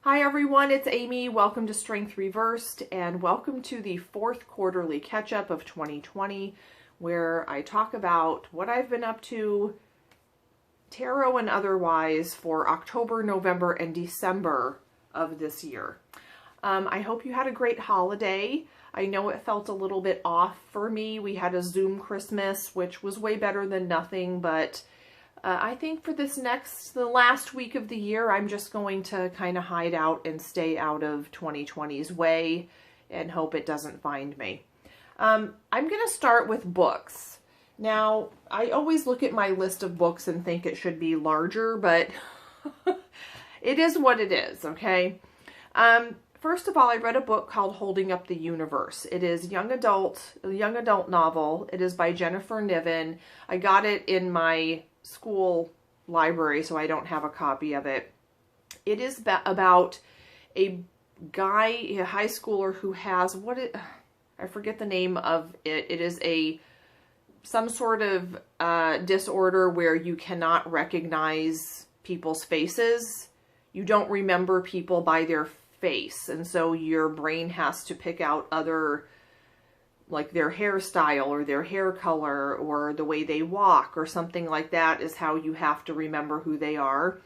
Hi everyone, it's Amy. Welcome to Strength Reversed and welcome to the fourth quarterly catch-up of 2020 where I talk about what I've been up to, tarot and otherwise, for October, November, and December of this year. I hope you had a great holiday. I know it felt a little bit off for me. We had a Zoom Christmas, which was way better than nothing, but I think for the last week of the year, I'm just going to kind of hide out and stay out of 2020's way and hope it doesn't find me. I'm going to start with books. Now, I always look at my list of books and think it should be larger, but it is what it is, okay? First of all, I read a book called Holding Up the Universe. It is a young adult novel. It is by Jennifer Niven. I got it in my school library, so I don't have a copy of it. It is about a guy, a high schooler, who has I forget the name of it. It is some sort of disorder where you cannot recognize people's faces. You don't remember people by their face, and so your brain has to pick out other, like their hairstyle or their hair color or the way they walk or something like that is how you have to remember who they are.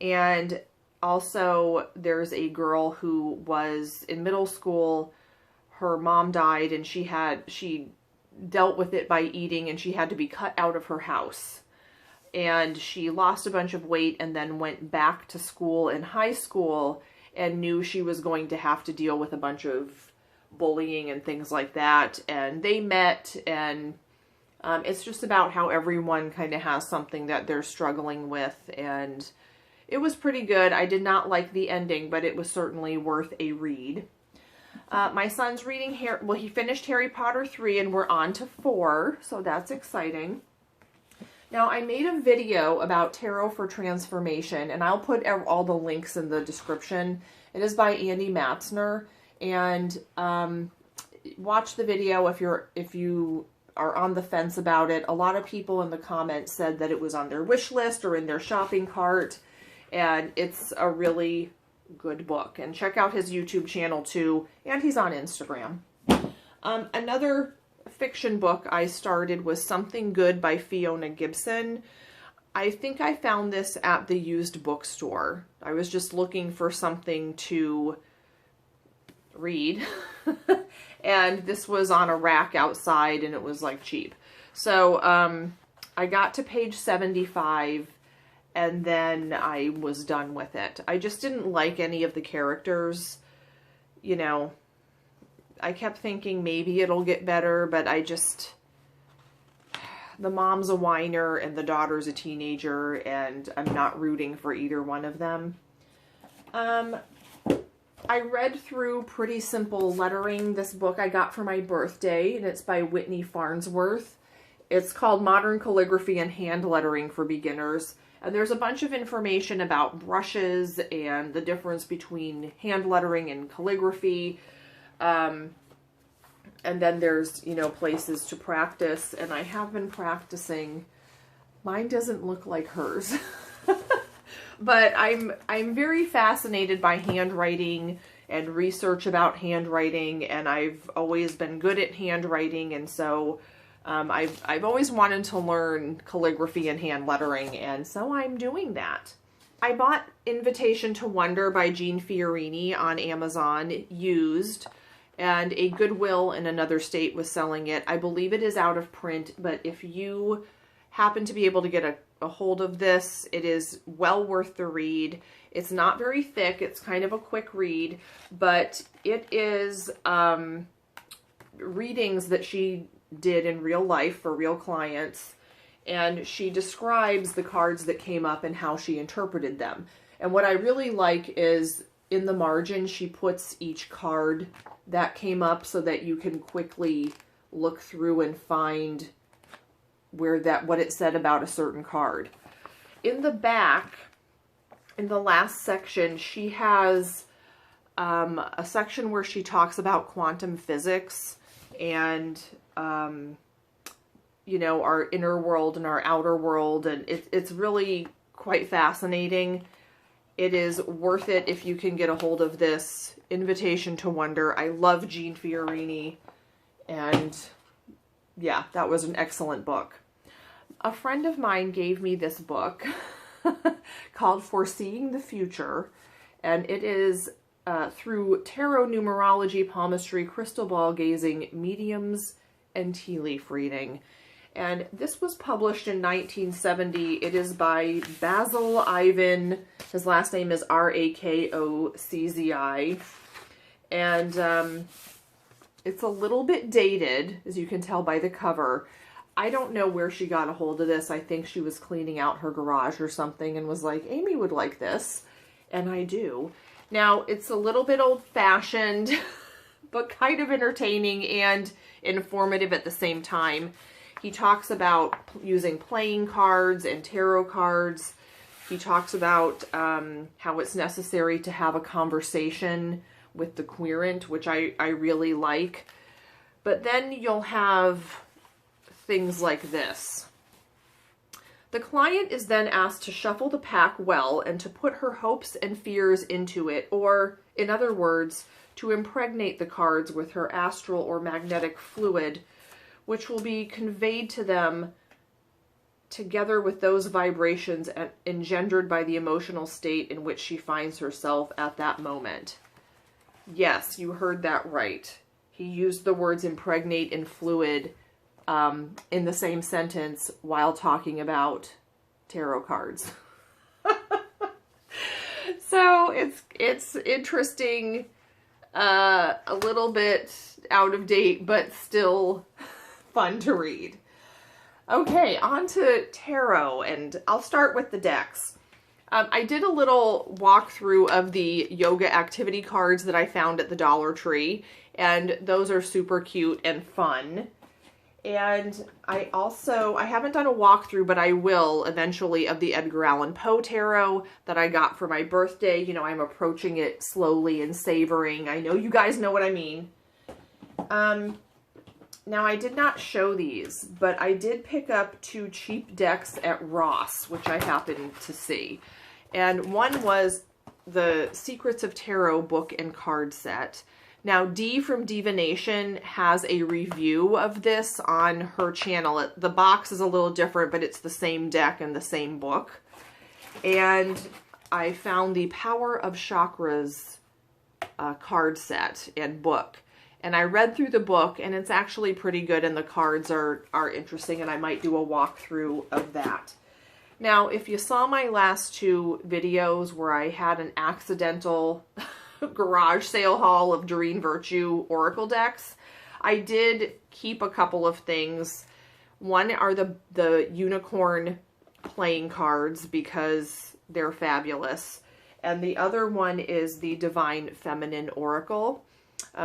And also there's a girl who was in middle school. Her mom died and she dealt with it by eating, and she had to be cut out of her house. And she lost a bunch of weight and then went back to school in high school and knew she was going to have to deal with a bunch of bullying and things like that, and they met, and it's just about how everyone kind of has something that they're struggling with, and it was pretty good. I did not like the ending, but it was certainly worth a read. My son's reading he finished Harry Potter 3 and we're on to 4, so that's exciting. Now, I made a video about Tarot for Transformation, and I'll put all the links in the description. It is by Andy Matzner. And watch the video if you are on the fence about it. A lot of people in the comments said that it was on their wish list or in their shopping cart, and it's a really good book. And check out his YouTube channel too, and he's on Instagram. Another fiction book I started was Something Good by Fiona Gibson. I think I found this at the used bookstore. I was just looking for something to read and this was on a rack outside and it was like cheap. So I got to page 75 and then I was done with it. I just didn't like any of the characters. You know, I kept thinking maybe it'll get better, but the mom's a whiner and the daughter's a teenager, and I'm not rooting for either one of them. I read through Pretty Simple Lettering, this book I got for my birthday, and it's by Whitney Farnsworth. It's called Modern Calligraphy and Hand Lettering for Beginners, and there's a bunch of information about brushes and the difference between hand lettering and calligraphy. And then there's, places to practice, and I have been practicing. Mine doesn't look like hers. But I'm very fascinated by handwriting and research about handwriting, and I've always been good at handwriting, and so I've always wanted to learn calligraphy and hand lettering, and so I'm doing that. I bought Invitation to Wonder by Jean Fiorini on Amazon, used, and a Goodwill in another state was selling it. I believe it is out of print, but if you happen to be able to get a hold of this, it is well worth the read. It's not very thick. It's kind of a quick read, but it is readings that she did in real life for real clients, and she describes the cards that came up and how she interpreted them. And what I really like is in the margin, she puts each card that came up so that you can quickly look through and find what it said about a certain card. In the back, in the last section, she has a section where she talks about quantum physics and our inner world and our outer world, and it's really quite fascinating. It is worth it if you can get a hold of this Invitation to Wonder. I love Jean Fiorini, and yeah, that was an excellent book. A friend of mine gave me this book called Foreseeing the Future, and it is through tarot numerology, palmistry, crystal ball gazing, mediums, and tea leaf reading. And this was published in 1970. It is by Basil Ivan. His last name is Rakoczi. And it's a little bit dated, as you can tell by the cover. I don't know where she got a hold of this. I think she was cleaning out her garage or something and was like, Amy would like this. And I do. Now, it's a little bit old-fashioned, but kind of entertaining and informative at the same time. He talks about using playing cards and tarot cards. He talks about how it's necessary to have a conversation with the querent, which I really like. But then you'll have things like this. The client is then asked to shuffle the pack well and to put her hopes and fears into it, or, in other words, to impregnate the cards with her astral or magnetic fluid, which will be conveyed to them together with those vibrations engendered by the emotional state in which she finds herself at that moment. Yes, you heard that right. He used the words impregnate and fluid in the same sentence while talking about tarot cards. So it's interesting, a little bit out of date, but still fun to read. Okay, on to tarot, and I'll start with the decks. I did a little walkthrough of the yoga activity cards that I found at the Dollar Tree, and those are super cute and fun. And I haven't done a walkthrough, but I will eventually, of the Edgar Allan Poe tarot that I got for my birthday. You know, I'm approaching it slowly and savoring. I know you guys know what I mean. Now, I did not show these, but I did pick up 2 cheap decks at Ross, which I happened to see. And one was the Secrets of Tarot book and card set. Now, Dee from Divination has a review of this on her channel. The box is a little different, but it's the same deck and the same book. And I found the Power of Chakras card set and book. And I read through the book, and it's actually pretty good, and the cards are interesting, and I might do a walkthrough of that. Now, if you saw my last 2 videos where I had an accidental garage sale haul of Doreen Virtue Oracle decks, I did keep a couple of things. One are the unicorn playing cards because they're fabulous. And the other one is the Divine Feminine Oracle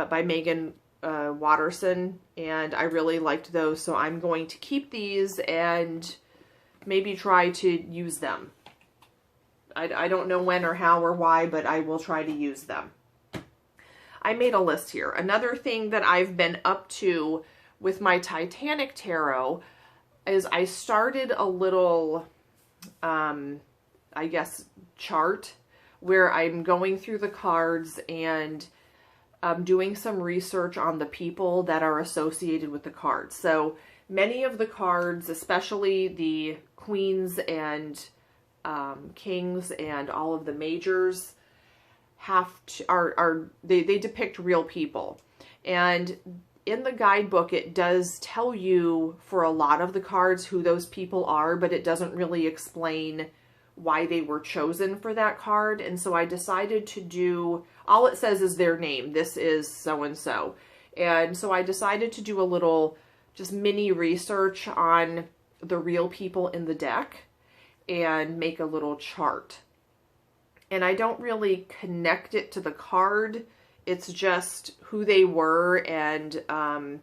by Megan Watterson, and I really liked those, so I'm going to keep these and maybe try to use them. I don't know when or how or why, but I will try to use them. I made a list here. Another thing that I've been up to with my Titanic Tarot is I started a little, I guess, chart where I'm going through the cards and doing some research on the people that are associated with the cards. So many of the cards, especially the queens and kings and all of the majors, they depict real people. And in the guidebook, it does tell you for a lot of the cards who those people are, but it doesn't really explain why they were chosen for that card. And so I decided to do, all it says is their name. This is so-and-so. And so I decided to do a little just mini research on the real people in the deck and make a little chart. And I don't really connect it to the card. It's just who they were, and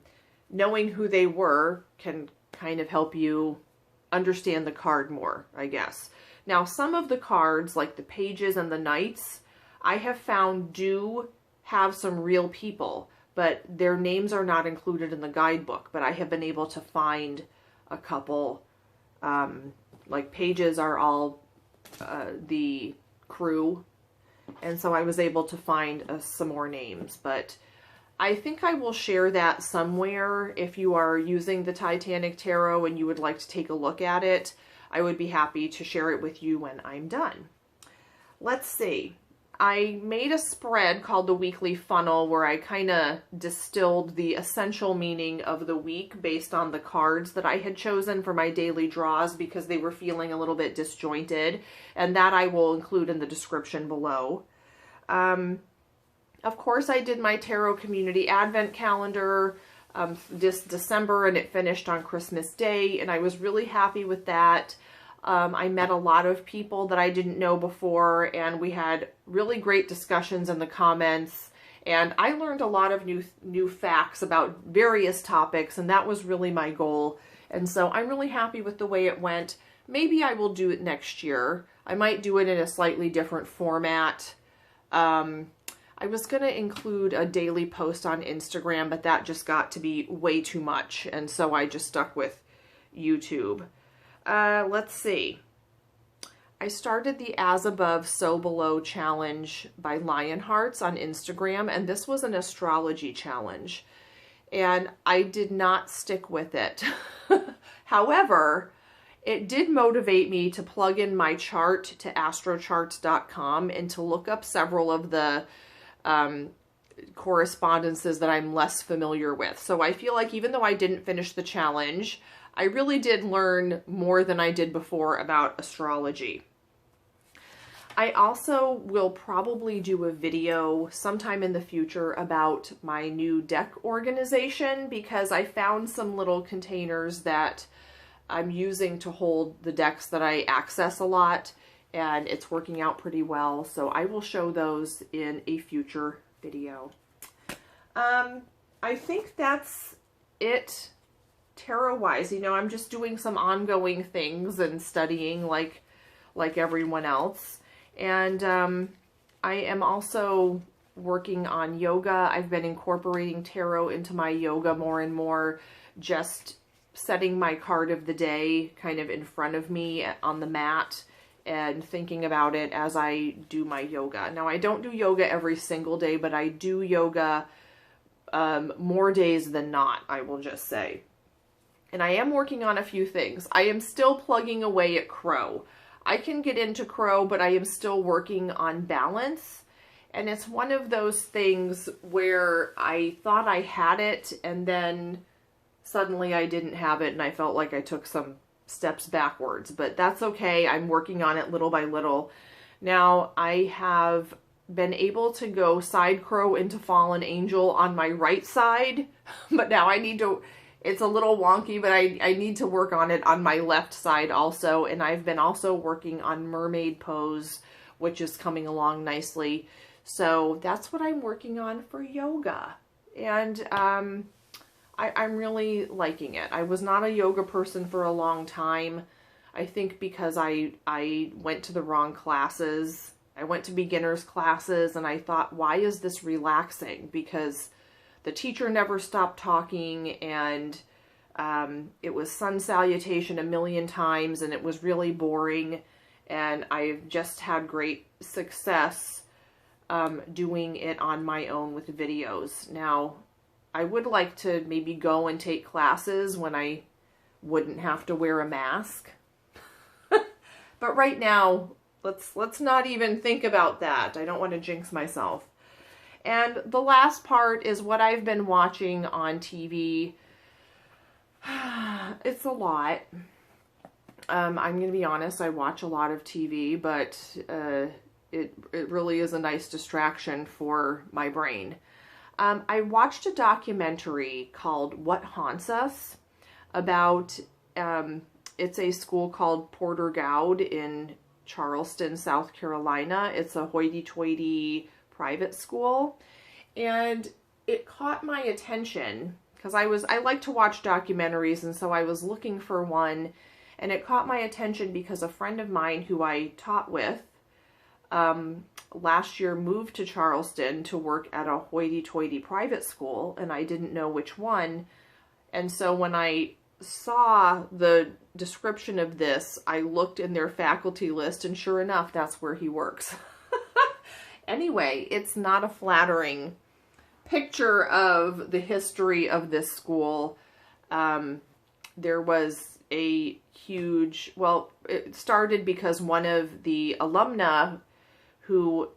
knowing who they were can kind of help you understand the card more, I guess. Now, some of the cards, like the pages and the knights, I have found do have some real people, but their names are not included in the guidebook. But I have been able to find a couple, like pages are all the crew. And so I was able to find some more names, but I think I will share that somewhere. If you are using the Titanic Tarot and you would like to take a look at it, I would be happy to share it with you when I'm done. Let's see. I made a spread called the Weekly Funnel where I kind of distilled the essential meaning of the week based on the cards that I had chosen for my daily draws because they were feeling a little bit disjointed, and that I will include in the description below. Of course, I did my Tarot Community Advent Calendar this December, and it finished on Christmas Day, and I was really happy with that. I met a lot of people that I didn't know before, and we had really great discussions in the comments, and I learned a lot of new facts about various topics, and that was really my goal. And so I'm really happy with the way it went. Maybe I will do it next year. I might do it in a slightly different format. I was going to include a daily post on Instagram, but that just got to be way too much, and so I just stuck with YouTube. Let's see. I started the As Above, So Below challenge by Lionhearts on Instagram, and this was an astrology challenge, and I did not stick with it. However, it did motivate me to plug in my chart to astrocharts.com and to look up several of the correspondences that I'm less familiar with. So I feel like even though I didn't finish the challenge, I really did learn more than I did before about astrology. I also will probably do a video sometime in the future about my new deck organization because I found some little containers that I'm using to hold the decks that I access a lot, and it's working out pretty well. So I will show those in a future video. I think that's it. Tarot-wise, you know, I'm just doing some ongoing things and studying like everyone else. And I am also working on yoga. I've been incorporating tarot into my yoga more and more, just setting my card of the day kind of in front of me on the mat and thinking about it as I do my yoga. Now, I don't do yoga every single day, but I do yoga more days than not, I will just say. And I am working on a few things. I am still plugging away at Crow. I can get into Crow, but I am still working on balance. And it's one of those things where I thought I had it, and then suddenly I didn't have it, and I felt like I took some steps backwards. But that's okay. I'm working on it little by little. Now, I have been able to go side crow into Fallen Angel on my right side, but now I need to... It's a little wonky, but I need to work on it on my left side also. And I've been also working on Mermaid Pose, which is coming along nicely. So that's what I'm working on for yoga. And I'm really liking it. I was not a yoga person for a long time. I think because I went to the wrong classes. I went to beginners classes, and I thought, why is this relaxing? Because the teacher never stopped talking, and it was sun salutation a million times, and it was really boring. And I've just had great success doing it on my own with videos. Now, I would like to maybe go and take classes when I wouldn't have to wear a mask. But right now, let's not even think about that. I don't want to jinx myself. And the last part is what I've been watching on TV. It's a lot. I'm going to be honest, I watch a lot of TV, but it really is a nice distraction for my brain. I watched a documentary called What Haunts Us about, it's a school called Porter Gaud in Charleston, South Carolina. It's a hoity-toity private school, and it caught my attention because I like to watch documentaries, and so I was looking for one, and it caught my attention because a friend of mine who I taught with last year moved to Charleston to work at a hoity-toity private school, and I didn't know which one. And so when I saw the description of this, I looked in their faculty list, and sure enough, that's where he works. Anyway, it's not a flattering picture of the history of this school. There was a huge, well, it started because one of the alumna who,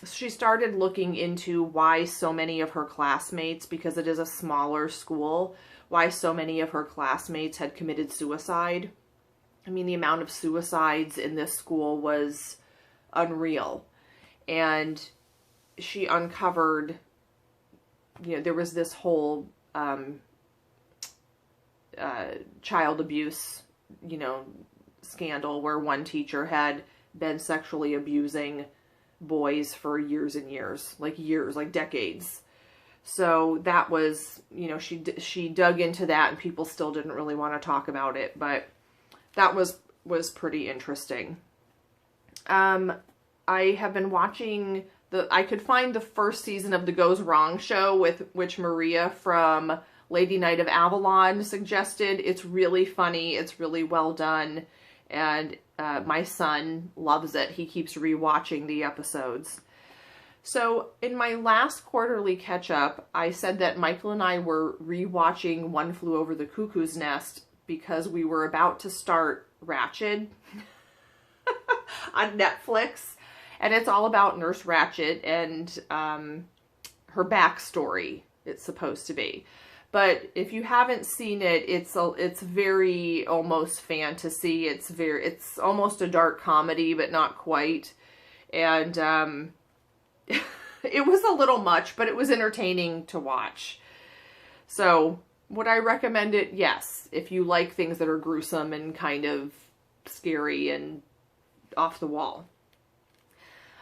she started looking into why so many of her classmates, because it is a smaller school, why so many of her classmates had committed suicide. I mean, the amount of suicides in this school was unreal. And she uncovered, you know, there was this whole child abuse, you know, scandal where one teacher had been sexually abusing boys for years and years, like decades. So that was, you know, she dug into that, and people still didn't really want to talk about it, but that was pretty interesting. I have been watching I could find the first season of the Goes Wrong show, which Maria from Lady Knight of Avalon suggested. It's really funny. It's really well done. And my son loves it. He keeps rewatching the episodes. So in my last quarterly catch-up, I said that Michael and I were rewatching One Flew Over the Cuckoo's Nest because we were about to start Ratched on Netflix. And it's all about Nurse Ratched and her backstory, it's supposed to be. But if you haven't seen it, it's very almost fantasy. It's almost a dark comedy, but not quite. And it was a little much, but it was entertaining to watch. So would I recommend it? Yes. If you like things that are gruesome and kind of scary and off the wall.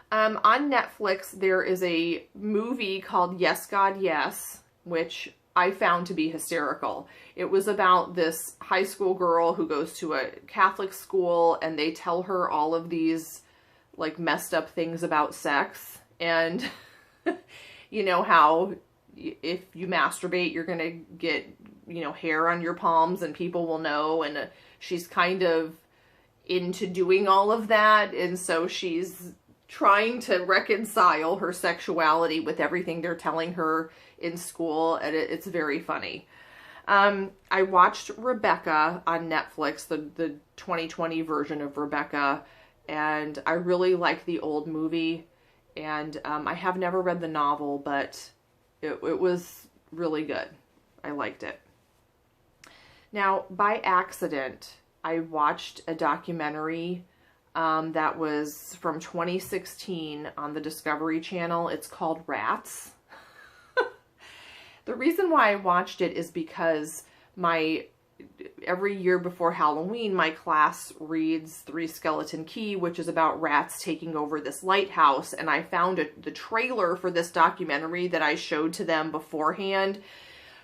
On Netflix, there is a movie called Yes, God, Yes, which I found to be hysterical. It was about this high school girl who goes to a Catholic school, and they tell her all of these, like, messed up things about sex. And you know how if you masturbate, you're going to get, you know, hair on your palms and people will know. And she's kind of into doing all of that. And so she's trying to reconcile her sexuality with everything they're telling her in school, and it's very funny. I watched Rebecca on Netflix, the 2020 version of Rebecca, and I really like the old movie, and I have never read the novel, but it was really good. I liked it. Now, by accident, I watched a documentary that was from 2016 on the Discovery Channel. It's called Rats. The reason why I watched it is because every year before Halloween, my class reads Three Skeleton Key, which is about rats taking over this lighthouse. And I found the trailer for this documentary that I showed to them beforehand.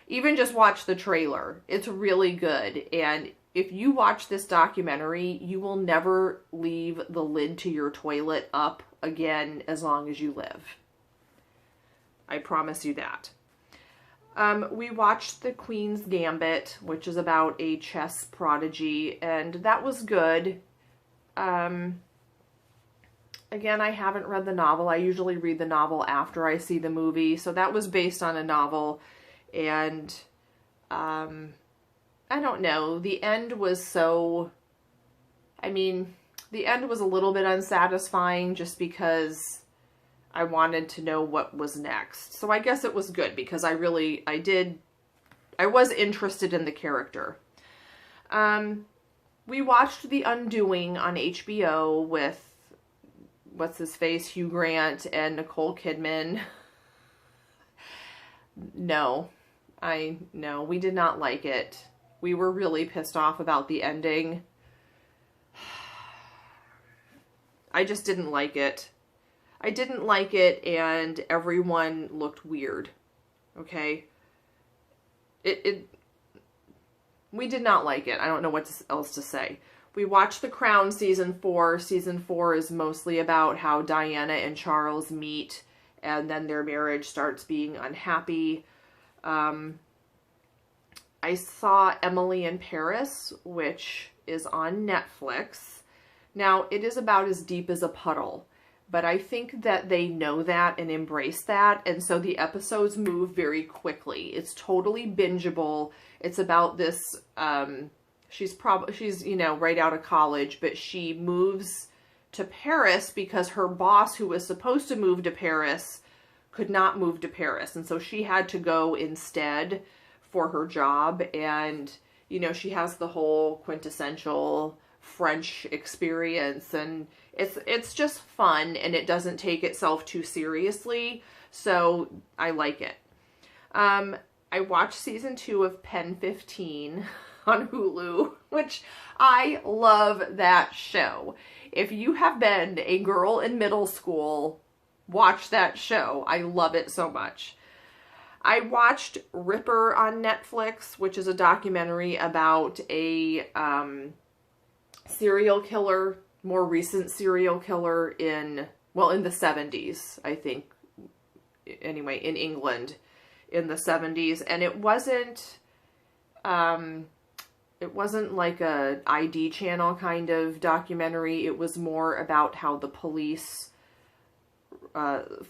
Even just watch the trailer. It's really good. And if you watch this documentary, you will never leave the lid to your toilet up again as long as you live. I promise you that. We watched The Queen's Gambit, which is about a chess prodigy, and that was good. Again, I haven't read the novel. I usually read the novel after I see the movie, so that was based on a novel, and I don't know. The end was the end was a little bit unsatisfying just because I wanted to know what was next. So I guess it was good because I was interested in the character. We watched The Undoing on HBO with, what's his face, Hugh Grant and Nicole Kidman. No, we did not like it. We were really pissed off about the ending. I just didn't like it. I didn't like it, and everyone looked weird. Okay? We did not like it. I don't know what else to say. We watched The Crown Season 4. Season 4 is mostly about how Diana and Charles meet, and then their marriage starts being unhappy. I saw Emily in Paris, which is on Netflix. Now, it is about as deep as a puddle, but I think that they know that and embrace that, and so the episodes move very quickly. It's totally bingeable. It's about this, she's, you know, right out of college, but she moves to Paris because her boss, who was supposed to move to Paris, could not move to Paris, and so she had to go instead for her job. And, you know, she has the whole quintessential French experience, and it's just fun, and it doesn't take itself too seriously, so I like it. I watched season 2 of Pen 15 on Hulu, which I love that show. If you have been a girl in middle school, watch that show. I love it so much. I watched Ripper on Netflix, which is a documentary about a serial killer, more recent serial killer in the 70s, I think. Anyway, in England in the 70s. And it wasn't like a ID channel kind of documentary. It was more about how the police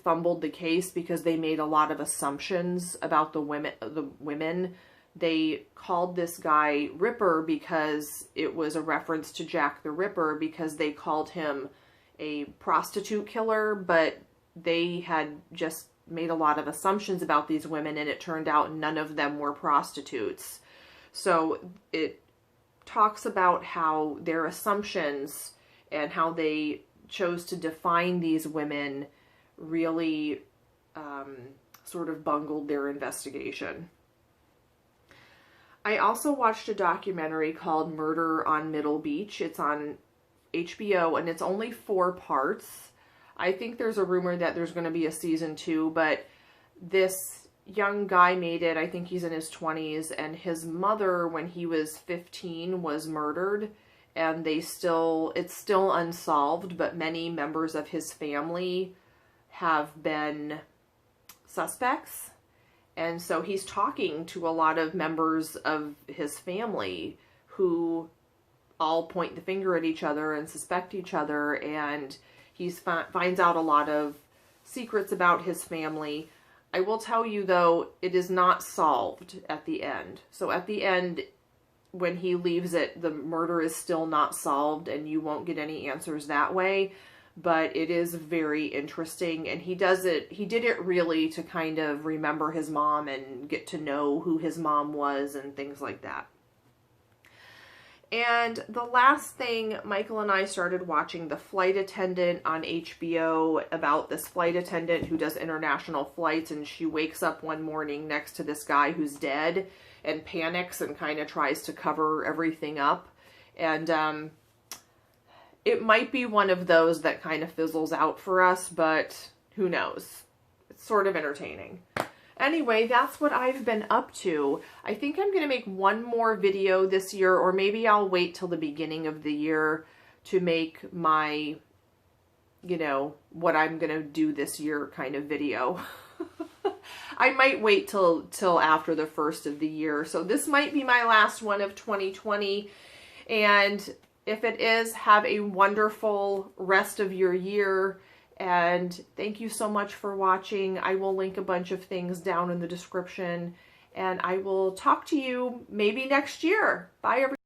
fumbled the case because they made a lot of assumptions about the women. They called this guy Ripper because it was a reference to Jack the Ripper, because they called him a prostitute killer, but they had just made a lot of assumptions about these women, and it turned out none of them were prostitutes. So it talks about how their assumptions and how they chose to define these women really sort of bungled their investigation. I also watched a documentary called Murder on Middle Beach. It's on HBO, and it's only 4 parts. I think there's a rumor that there's going to be a season 2, but this young guy made it. I think he's in his 20s, and his mother, when he was 15, was murdered, and it's still unsolved, but many members of his family have been suspects. And so he's talking to a lot of members of his family who all point the finger at each other and suspect each other, and he finds out a lot of secrets about his family. I will tell you, though, it is not solved at the end. So at the end, when he leaves it, the murder is still not solved, and you won't get any answers that way. But it is very interesting, and he did it really to kind of remember his mom and get to know who his mom was and things like that. And the last thing, Michael and I started watching The Flight Attendant on HBO, about this flight attendant who does international flights, and she wakes up one morning next to this guy who's dead and panics and kind of tries to cover everything up. And it might be one of those that kind of fizzles out for us, but who knows? It's sort of entertaining. Anyway, that's what I've been up to. I think I'm going to make one more video this year, or maybe I'll wait till the beginning of the year to make my, you know, what I'm going to do this year kind of video. I might wait till after the first of the year. So this might be my last one of 2020. And if it is, have a wonderful rest of your year. And thank you so much for watching. I will link a bunch of things down in the description. And I will talk to you maybe next year. Bye, everyone.